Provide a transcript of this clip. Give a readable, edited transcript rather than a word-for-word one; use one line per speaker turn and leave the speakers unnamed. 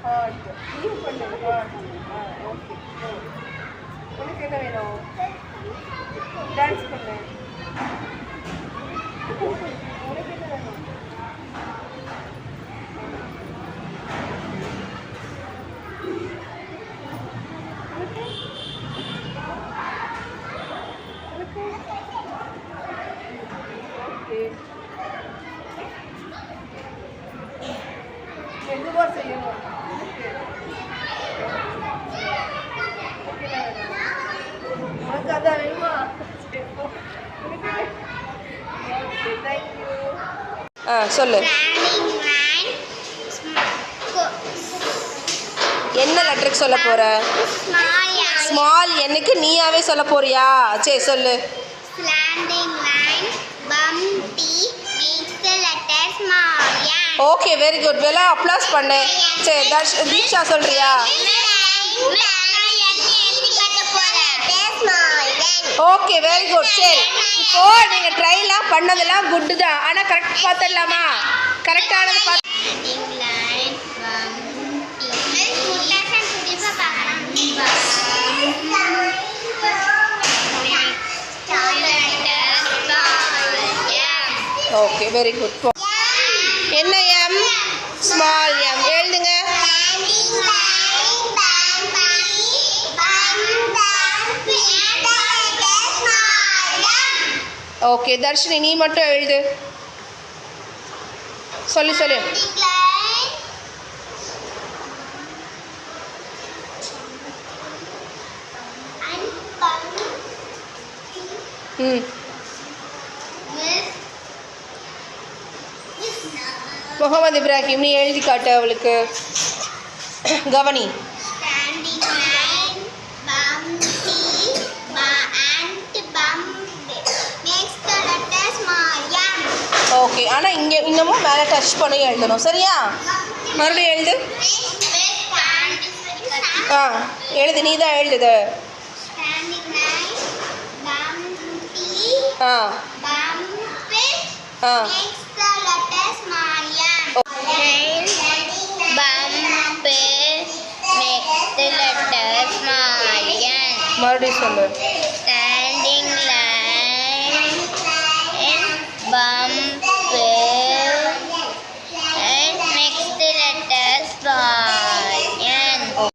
Heart leave பண்ணு heart okay உனக்கு என்ன வேணும் டான்ஸ் பண்ணு உனக்கு என்ன வேணும் மெதுவாக செய்யணும் உனக்கு அதான் வேணுமா
சொல்லு. என்ன லெட்டருக்கு சொல்ல போற? ஸ்மால் எண்ணுக்கு நீயாவே சொல்ல போறியா? சரி சொல்லு. Okay very good. வெலா அப்ளாஸ் பண்ணு. சரி தீக்ஷா சொல்றியா? Okay very good. சரி இப்போ நீங்க ட்ரைலாம் பண்ணதெல்லாம் குட் தான். ஆனா கரெக்ட் பார்த்துடலாமா? கரெக்டானது பார்த்து ஓகே வெரி குட். என்ன எம்? Small M. எழுதுங்க. ஓகே தர்ஷினி நீ மட்டும் எழுது. சொல்லு சொல்லு. முகமது இப்ராஹிம் நீ எழுதி காட்டு அவளுக்கு. கவனி. ஓகே ஆனால் இங்கே இன்னமும் மேலே டச் பண்ணி எழுதணும் சரியா? மறுபடியும் எழுது. எழுது நீ தான் எழுதுது. மறுபடியும் சொல்லு.